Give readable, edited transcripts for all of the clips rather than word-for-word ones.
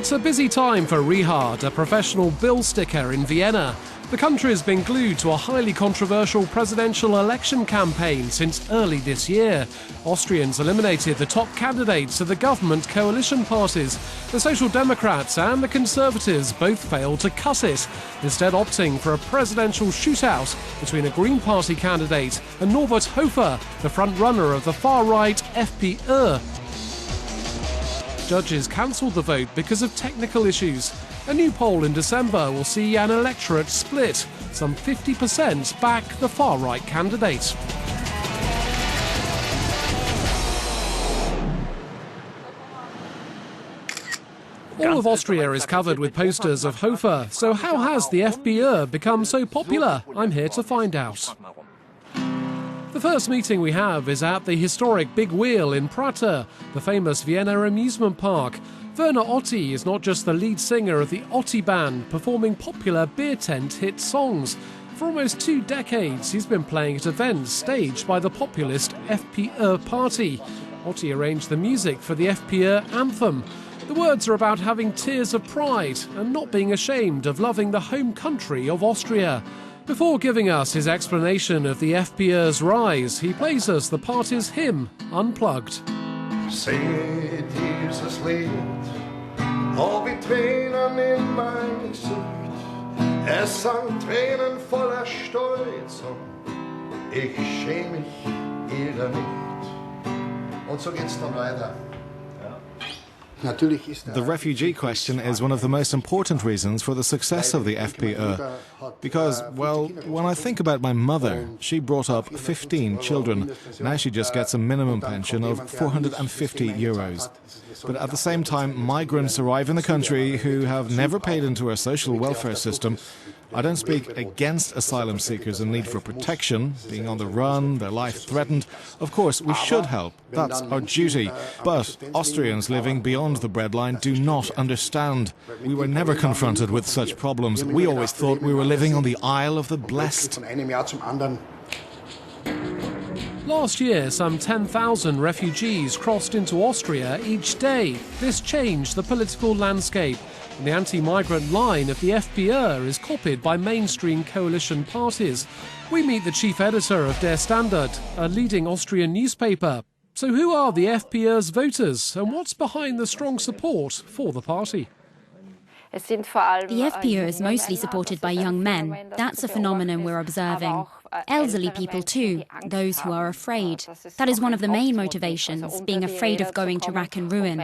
It's a busy time for Richard, a professional bill sticker in Vienna. The country has been glued to a highly controversial presidential election campaign since early this year. Austrians eliminated the top candidates of the government coalition parties. The Social Democrats and the Conservatives both failed to cut it, instead opting for a presidential shootout between a Green Party candidate and Norbert Hofer, the front-runner of the far-right FPÖ. Judges cancelled the vote because of technical issues. A new poll in December will see an electorate split. Some 50% back the far-right candidate. All of Austria is covered with posters of Hofer. So how has the FPÖ become so popular? I'm here to find out. The first meeting we have is at the historic Big Wheel in Prater, the famous Vienna amusement park. Werner Otti is not just the lead singer of the Otti Band, performing popular beer tent hit songs. For almost 2 decades, he's been playing at events staged by the populist FPÖ party. Otti arranged the music for the FPÖ anthem. The words are about having tears of pride and not being ashamed of loving the home country of Austria. Before giving us his explanation of the FPÖ's rise, he plays us the party's hymn, Unplugged. Seht dieses Lied, hab ich Tränen in mein Gesicht. Es sang Tränen voller Stolz und ich schäm mich ihrer nicht. Und so geht's dann weiter. The refugee question is one of the most important reasons for the success of the FPÖ. Because, well, when I think about my mother, she brought up 15 children. Now she just gets a minimum pension of 450 euros. But at the same time, migrants arrive in the country who have never paid into our social welfare system. I don't speak against asylum seekers in need for protection, being on the run, their life threatened. Of course, we should help. That's our duty. But Austrians living beyond the breadline do not understand. We were never confronted with such problems. We always thought we were living on the Isle of the Blessed. Last year, some 10,000 refugees crossed into Austria each day. This changed the political landscape. And the anti-migrant line of the FPÖ is copied by mainstream coalition parties. We meet the chief editor of Der Standard, a leading Austrian newspaper. So who are the FPÖ's voters and what's behind the strong support for the party? The FPÖ is mostly supported by young men. That's a phenomenon we're observing. Elderly people too, those who are afraid. That is one of the main motivations, being afraid of going to rack and ruin.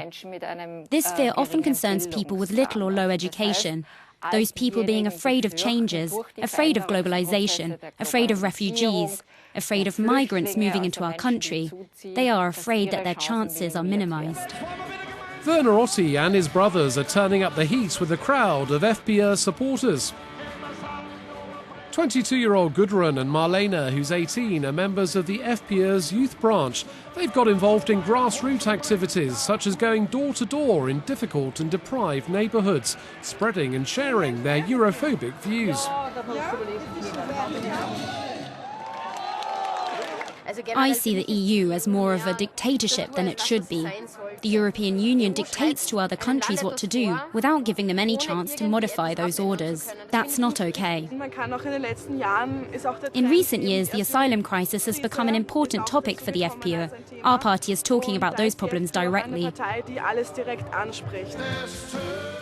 This fear often concerns people with little or low education. Those people being afraid of changes, afraid of globalization, afraid of refugees, afraid of migrants moving into our country. They are afraid that their chances are minimized. Werner Otti and his brothers are turning up the heat with a crowd of FPÖ supporters. 22-year-old Gudrun and Marlene, who's 18, are members of the FPÖ's youth branch. They've got involved in grassroots activities, such as going door-to-door in difficult and deprived neighbourhoods, spreading and sharing their Europhobic views. I see the EU as more of a dictatorship than it should be. The European Union dictates to other countries what to do without giving them any chance to modify those orders. That's not okay. In recent years, the asylum crisis has become an important topic for the FPÖ. Our party is talking about those problems directly.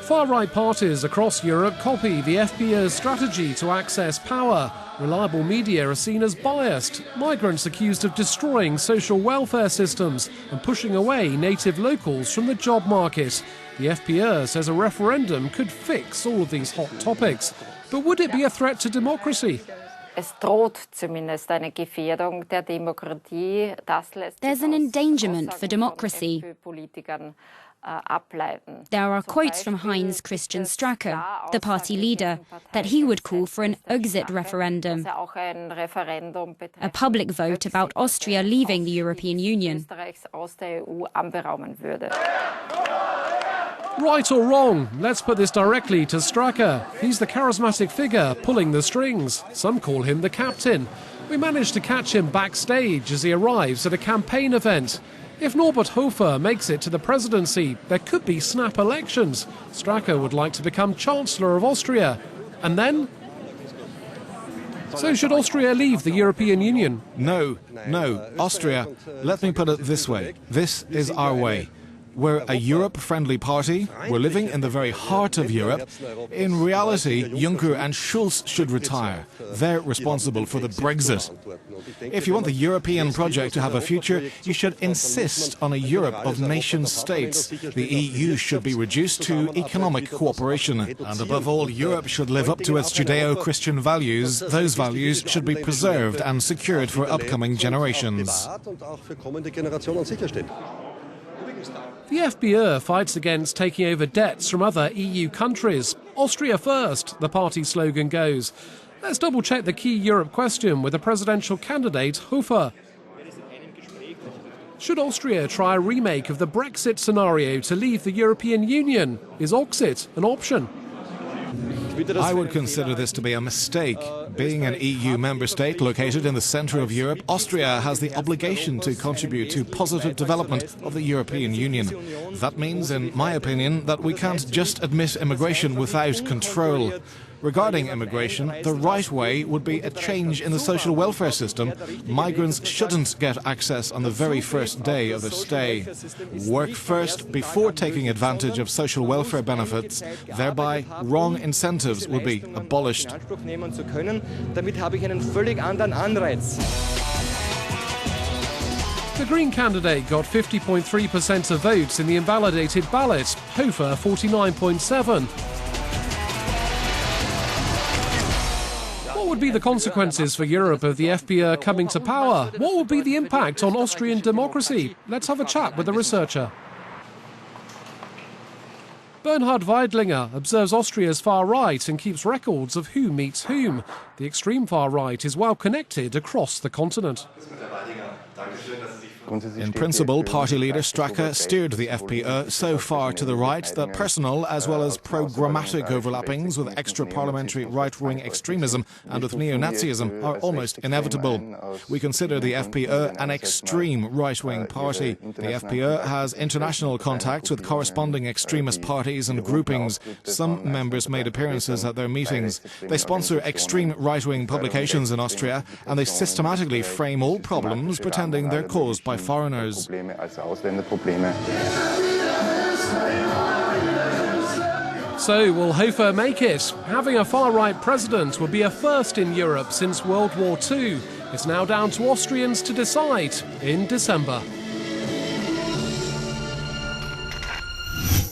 Far-right parties across Europe copy the FPÖ's strategy to access power. Reliable media are seen as biased, migrants accused of destroying social welfare systems and pushing away native locals from the job market. The FPÖ says a referendum could fix all of these hot topics. But would it be a threat to democracy? There's an endangerment for democracy. There are quotes from Heinz Christian Strache, the party leader, that he would call for an exit referendum, a public vote about Austria leaving the European Union. Right or wrong? Let's put this directly to Strache. He's the charismatic figure pulling the strings. Some call him the captain. We managed to catch him backstage as he arrives at a campaign event. If Norbert Hofer makes it to the presidency, there could be snap elections. Strache would like to become Chancellor of Austria. And then? So should Austria leave the European Union? No. Austria, let me put it this way. This is our way. We're a Europe-friendly party. We're living in the very heart of Europe. In reality, Juncker and Schulz should retire. They're responsible for the Brexit. If you want the European project to have a future, you should insist on a Europe of nation-states. The EU should be reduced to economic cooperation. And above all, Europe should live up to its Judeo-Christian values. Those values should be preserved and secured for upcoming generations. The FPÖ fights against taking over debts from other EU countries. Austria first, the party slogan goes. Let's double-check the key Europe question with the presidential candidate Hofer. Should Austria try a remake of the Brexit scenario to leave the European Union? Is Oxit an option? I would consider this to be a mistake. Being an EU member state located in the centre of Europe, Austria has the obligation to contribute to positive development of the European Union. That means, in my opinion, that we can't just admit immigration without control. Regarding immigration, the right way would be a change in the social welfare system. Migrants shouldn't get access on the very first day of their stay. Work first before taking advantage of social welfare benefits. Thereby, wrong incentives would be abolished. The Green candidate got 50.3% of votes in the invalidated ballot, Hofer 49.7%. What would be the consequences for Europe of the FPÖ coming to power? What would be the impact on Austrian democracy? Let's have a chat with a researcher. Bernhard Weidlinger observes Austria's far right and keeps records of who meets whom. The extreme far right is well connected across the continent. In principle, party leader Strache steered the FPÖ so far to the right that personal as well as programmatic overlappings with extra-parliamentary right-wing extremism and with neo-Nazism are almost inevitable. We consider the FPÖ an extreme right-wing party. The FPÖ has international contacts with corresponding extremist parties and groupings. Some members made appearances at their meetings. They sponsor extreme right-wing publications in Austria, and they systematically frame all problems pretending they're caused by foreigners. So, will Hofer make it? Having a far-right president would be a first in Europe since World War II. It's now down to Austrians to decide in December.